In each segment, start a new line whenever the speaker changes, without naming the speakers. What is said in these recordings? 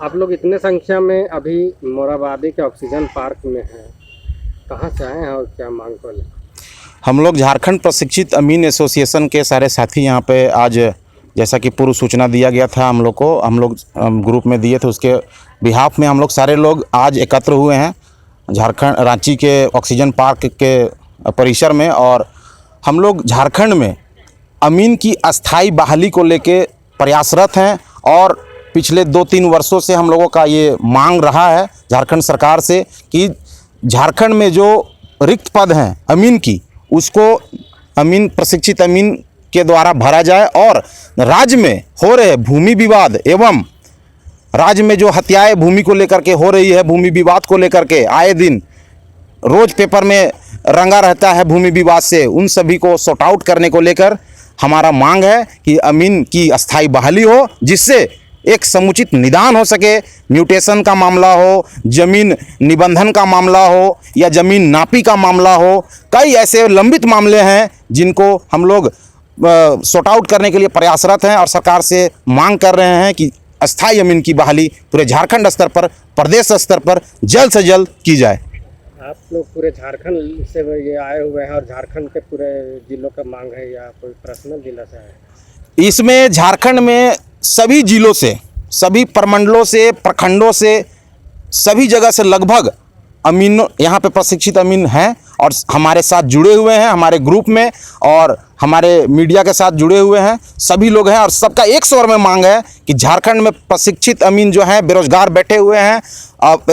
आप लोग इतने संख्या में अभी मोराबादी के ऑक्सीजन पार्क में हैं, कहाँ से आए हैं और क्या मांग को लेकर?
हम लोग झारखंड प्रशिक्षित अमीन एसोसिएशन के सारे साथी यहाँ पे आज, जैसा कि पूर्व सूचना दिया गया था हम लोग ग्रुप में दिए थे, उसके बिहाफ में हम लोग सारे लोग आज एकत्र हुए हैं झारखंड रांची के ऑक्सीजन पार्क के परिसर में। और हम लोग झारखंड में अमीन की अस्थाई बहाली को लेके प्रयासरत हैं और पिछले 2-3 वर्षों से हम लोगों का ये मांग रहा है झारखंड सरकार से कि झारखंड में जो रिक्त पद हैं अमीन की, उसको अमीन प्रशिक्षित अमीन के द्वारा भरा जाए और राज्य में हो रहे भूमि विवाद एवं राज्य में जो हत्याएं भूमि को लेकर के हो रही है, भूमि विवाद को लेकर के आए दिन रोज पेपर में रंगा रहता है भूमि विवाद से, उन सभी को सॉर्ट आउट करने को लेकर हमारा मांग है कि अमीन की अस्थाई बहाली हो, जिससे एक समुचित निदान हो सके। म्यूटेशन का मामला हो, जमीन निबंधन का मामला हो या जमीन नापी का मामला हो, कई ऐसे लंबित मामले हैं जिनको हम लोग सॉर्ट आउट करने के लिए प्रयासरत हैं और सरकार से मांग कर रहे हैं कि अस्थाई अमीन की बहाली पूरे झारखंड स्तर पर, प्रदेश स्तर पर जल्द से जल्द की जाए।
आप लोग पूरे झारखंड से ये आए हुए हैं और झारखंड के पूरे जिलों का मांग है या कोई पर्सनल जिला से है?
इसमें झारखंड में सभी जिलों से, सभी प्रमंडलों से, प्रखंडों से, सभी जगह से लगभग अमीन यहाँ पे प्रशिक्षित अमीन हैं और हमारे साथ जुड़े हुए हैं, हमारे ग्रुप में और हमारे मीडिया के साथ जुड़े हुए हैं, सभी लोग हैं। और सबका एक स्वर में मांग है कि झारखंड में प्रशिक्षित अमीन जो हैं बेरोजगार बैठे हुए हैं,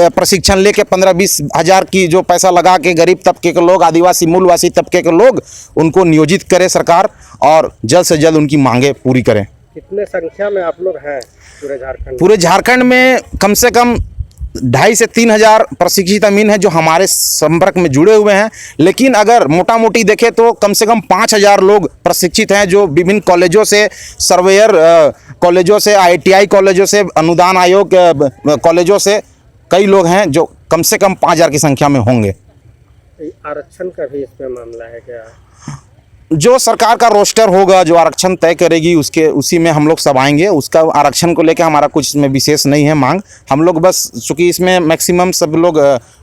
प्रशिक्षण लेके 15-20 हज़ार की जो पैसा लगा के गरीब तबके के लोग, आदिवासी मूलवासी तबके के लोग, उनको नियोजित करे सरकार और जल्द से जल्द उनकी मांगे पूरी करें।
कितने संख्या में आप लोग हैं पूरे झारखंड?
पूरे झारखंड में कम से कम 2,500 से 3,000 प्रशिक्षित अमीन हैं जो हमारे संपर्क में जुड़े हुए हैं। लेकिन अगर मोटा मोटी देखें तो कम से कम 5,000 लोग प्रशिक्षित हैं जो विभिन्न कॉलेजों से, सर्वेयर कॉलेजों से, ITI कॉलेजों से, अनुदान आयोग कॉलेजों से कई लोग हैं जो कम से कम 5,000 की संख्या में होंगे।
आरक्षण का भी इसमें मामला है क्या?
जो सरकार का रोस्टर होगा, जो आरक्षण तय करेगी, उसी में हम लोग सब आएंगे। उसका आरक्षण को लेकर हमारा कुछ इसमें विशेष नहीं है मांग। हम लोग बस, चूँकि इसमें मैक्सिमम सब लोग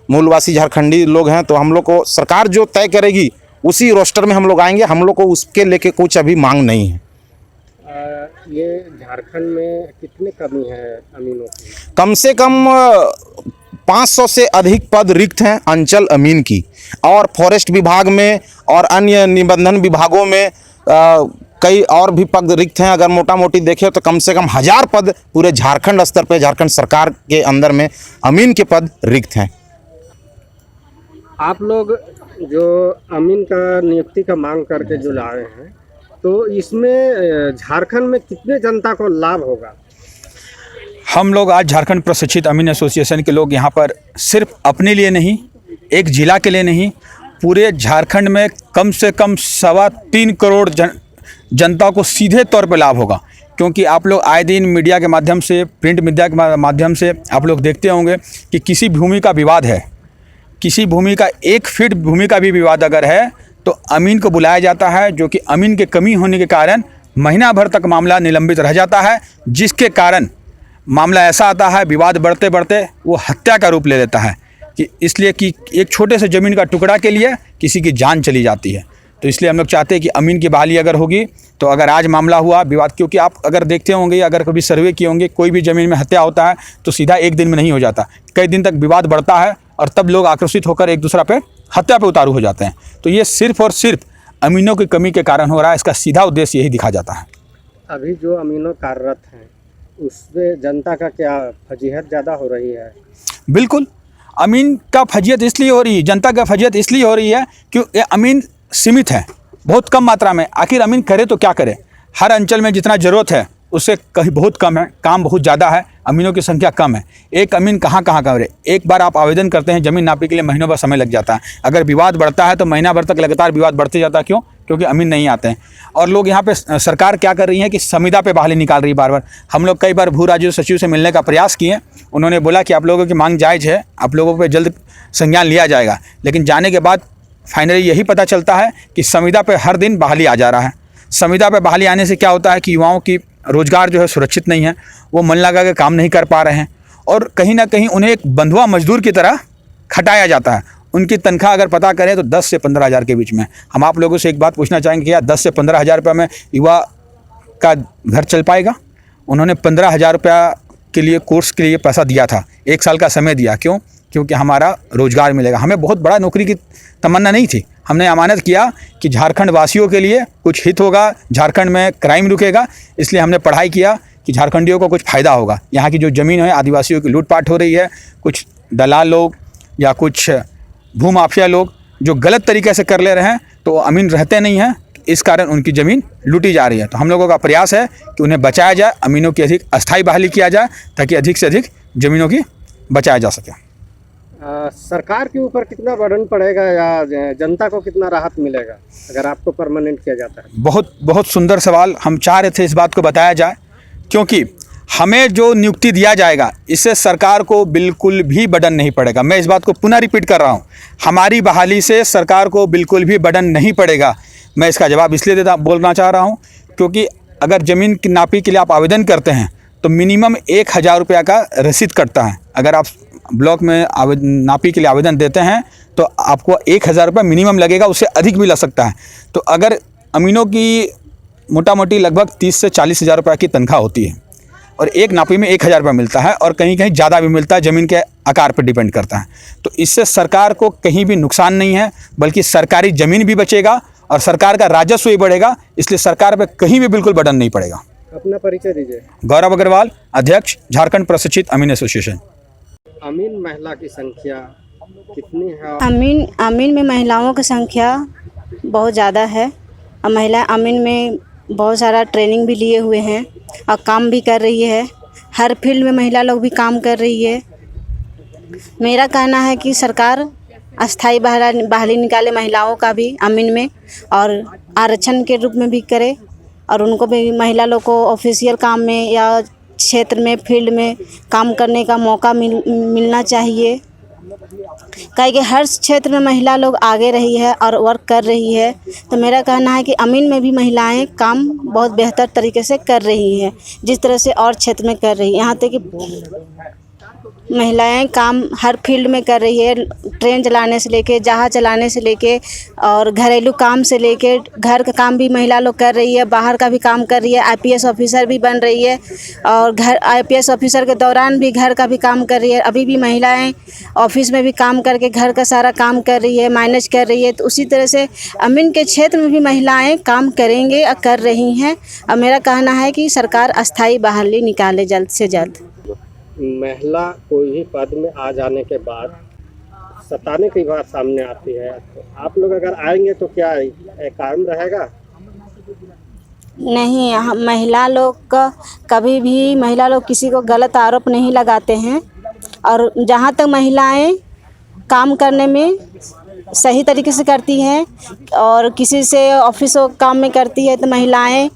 मूलवासी झारखंडी लोग हैं, तो हम लोग को सरकार जो तय करेगी उसी रोस्टर में हम लोग आएंगे। हम लोग को उसके लेके कुछ अभी मांग नहीं है।
ये झारखंड में कितनी कमी है अमीनों की?
कम से कम 500 से अधिक पद रिक्त हैं अंचल अमीन की, और फॉरेस्ट विभाग में और अन्य निबंधन विभागों में कई और भी पद रिक्त हैं। अगर मोटा मोटी देखें तो कम से कम 1000 पद पूरे झारखंड स्तर पे, झारखंड सरकार के अंदर में अमीन के पद रिक्त हैं।
आप लोग जो अमीन का नियुक्ति का मांग करके जो लाए हैं, तो इसमें झारखंड में कितने जनता को लाभ होगा?
हम लोग आज झारखंड प्रशिक्षित अमीन एसोसिएशन के लोग यहाँ पर सिर्फ अपने लिए नहीं, एक जिला के लिए नहीं, पूरे झारखंड में कम से कम 3.25 करोड़ जनता को सीधे तौर पर लाभ होगा। क्योंकि आप लोग आए दिन मीडिया के माध्यम से, प्रिंट मीडिया के माध्यम से आप लोग देखते होंगे कि किसी भूमि का विवाद है, किसी भूमि का 1 फीट भूमि का भी विवाद अगर है तो अमीन को बुलाया जाता है, जो कि अमीन के कमी होने के कारण महीना भर तक मामला निलंबित रह जाता है, जिसके कारण मामला ऐसा आता है, विवाद बढ़ते बढ़ते वो हत्या का रूप ले लेता है, कि इसलिए कि एक छोटे से ज़मीन का टुकड़ा के लिए किसी की जान चली जाती है। तो इसलिए हम लोग चाहते हैं कि अमीन की बहाली अगर होगी तो अगर आज मामला हुआ विवाद, क्योंकि आप अगर देखते होंगे, अगर कभी सर्वे किए होंगे, कोई भी ज़मीन में हत्या होता है तो सीधा एक दिन में नहीं हो जाता, कई दिन तक विवाद बढ़ता है और तब लोग आक्रोशित होकर एक दूसरा पे हत्या पे उतारू हो जाते हैं। तो ये सिर्फ और सिर्फ अमीनों की कमी के कारण हो रहा है। इसका सीधा उद्देश्य यही दिखा जाता है।
अभी जो अमीनों कार्यरत हैं उसमें जनता का क्या फजीहत ज़्यादा हो रही है?
बिल्कुल, अमीन का फजीहत इसलिए हो रही है, जनता का फजीहत इसलिए हो रही है कि ये अमीन सीमित है, बहुत कम मात्रा में। आखिर अमीन करे तो क्या करे? हर अंचल में जितना ज़रूरत है उससे कहीं बहुत कम है, काम बहुत ज़्यादा है, अमीनों की संख्या कम है। एक अमीन कहाँ करे? एक बार आप आवेदन करते हैं ज़मीन नापी के लिए, महीनों भर समय लग जाता है। अगर विवाद बढ़ता है तो महीना भर तक लगातार विवाद बढ़ते जाता है। क्यों? क्योंकि अमीन नहीं आते हैं। और लोग यहाँ पे, सरकार क्या कर रही है कि संविदा पे बहाली निकाल रही है बार बार। हम लोग कई बार भू राजस्व सचिव से मिलने का प्रयास किए, उन्होंने बोला कि आप लोगों की मांग जायज़ है, आप लोगों पर जल्द संज्ञान लिया जाएगा। लेकिन जाने के बाद फाइनली यही पता चलता है कि संविदा पे हर दिन बहाली आ जा रहा है। संविदा पे बहाली आने से क्या होता है कि युवाओं की रोज़गार जो है सुरक्षित नहीं है, वो मन लगा के काम नहीं कर पा रहे हैं और कहीं ना कहीं उन्हें एक बंधुआ मजदूर की तरह खटाया जाता है। उनकी तनख्वाह अगर पता करें तो 10 से 15 हज़ार के बीच में। हम आप लोगों से एक बात पूछना चाहेंगे कि क्या 10 से 15 हज़ार रुपये में युवा का घर चल पाएगा? उन्होंने 15 हज़ार रुपया के लिए कोर्स के लिए पैसा दिया था, 1 साल का समय दिया। क्यों? क्योंकि हमारा रोज़गार मिलेगा। हमें बहुत बड़ा नौकरी की तमन्ना नहीं थी। हमने अमानत किया कि झारखंड वासियों के लिए कुछ हित होगा, झारखंड में क्राइम रुकेगा, इसलिए हमने पढ़ाई किया कि झारखंडियों को कुछ फ़ायदा होगा। यहाँ की जो ज़मीन है आदिवासियों की लूटपाट हो रही है, कुछ दलाल लोग या कुछ भूमाफिया लोग जो गलत तरीके से कर ले रहे हैं, तो अमीन रहते नहीं हैं, इस कारण उनकी ज़मीन लूटी जा रही है। तो हम लोगों का प्रयास है कि उन्हें बचाया जाए, अमीनों की अधिक अस्थायी बहाली किया जाए ताकि अधिक से अधिक ज़मीनों की बचाया जा सके।
सरकार के ऊपर कितना बर्डन पड़ेगा या जनता को कितना राहत मिलेगा अगर आपको परमानेंट किया जाता है?
बहुत बहुत सुंदर सवाल। हम चाह रहे थे इस बात को बताया जाए, क्योंकि हमें जो नियुक्ति दिया जाएगा इससे सरकार को बिल्कुल भी बर्डन नहीं पड़ेगा। मैं इस बात को पुनः रिपीट कर रहा हूँ, हमारी बहाली से सरकार को बिल्कुल भी बर्डन नहीं पड़ेगा। मैं इसका जवाब इसलिए बोलना चाह रहा हूँ क्योंकि अगर ज़मीन की नापी के लिए आप आवेदन करते हैं तो मिनिमम 1000 रुपया का रसीद कटता है। अगर आप ब्लॉक में नापी के लिए आवेदन देते हैं तो आपको 1000 रुपये मिनिमम लगेगा, उससे अधिक भी लग सकता है। तो अगर अमीनों की मोटा मोटी लगभग 30 से 40 हज़ार रुपये की तनख्वाह होती है और एक नापी में 1000 रुपये मिलता है और कहीं कहीं ज़्यादा भी मिलता है, ज़मीन के आकार पर डिपेंड करता है। तो इससे सरकार को कहीं भी नुकसान नहीं है, बल्कि सरकारी ज़मीन भी बचेगा और सरकार का राजस्व भी बढ़ेगा, इसलिए सरकार पे कहीं भी बिल्कुल बर्डन नहीं पड़ेगा।
अपना परिचय दीजिए।
गौरव अग्रवाल, अध्यक्ष झारखंड प्रशिक्षित अमीन एसोसिएशन।
अमीन महिला की संख्या कितनी है?
अमीन में महिलाओं की संख्या बहुत ज़्यादा है और महिला अमीन में बहुत सारा ट्रेनिंग भी लिए हुए हैं और काम भी कर रही है। हर फील्ड में महिला लोग भी काम कर रही है। मेरा कहना है कि सरकार अस्थाई बहाली निकाले महिलाओं का भी अमीन में और आरक्षण के रूप में भी करे और उनको भी महिला लोग को ऑफिशियल काम में या क्षेत्र में फील्ड में काम करने का मौका मिलना चाहिए। काहे कि हर क्षेत्र में महिला लोग आगे रही है और वर्क कर रही है। तो मेरा कहना है कि अमीन में भी महिलाएं काम बहुत बेहतर तरीके से कर रही हैं, जिस तरह से और क्षेत्र में कर रही है। यहाँ तक कि महिलाएं काम हर फील्ड में कर रही है, ट्रेन चलाने से लेके, जहाज़ चलाने से लेके और घरेलू काम से लेके घर का काम भी महिला लोग कर रही है, बाहर का भी काम कर रही है। आईपीएस ऑफिसर भी बन रही है और घर आईपीएस ऑफिसर के दौरान भी घर का भी काम कर रही है। अभी भी महिलाएं ऑफिस में भी काम करके घर का सारा काम कर रही है, मैनेज कर रही है। तो उसी तरह से अमीन के क्षेत्र में भी महिलाएँ काम करेंगे और कर रही हैं। और मेरा कहना है कि सरकार अस्थाई बहाली निकाले जल्द से जल्द।
महिला कोई भी पद में आ जाने के बाद सताने की बात सामने आती है, तो आप लोग अगर आएंगे तो क्या कायम रहेगा?
नहीं, महिला लोग का कभी भी महिला लोग किसी को गलत आरोप नहीं लगाते हैं और जहाँ तक महिलाएं काम करने में सही तरीके से करती हैं और किसी से ऑफिस काम में करती है तो महिलाएं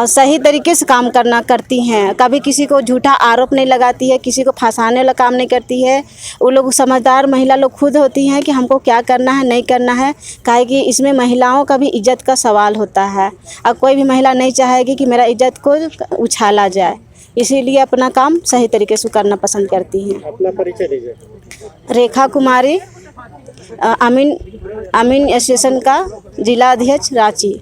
सही तरीके से काम करती हैं। कभी किसी को झूठा आरोप नहीं लगाती है, किसी को फंसाने वाला काम नहीं करती है। वो लोग समझदार महिला लोग खुद होती हैं कि हमको क्या करना है नहीं करना है, काहे कि इसमें महिलाओं का भी इज्जत का सवाल होता है और कोई भी महिला नहीं चाहेगी कि मेरा इज्जत को उछाला जाए, इसीलिए अपना काम सही तरीके से करना पसंद करती हैं।
अपना परिचय दीजिए।
रेखा कुमारी, अमीन एसोसिएशन का जिला अध्यक्ष रांची।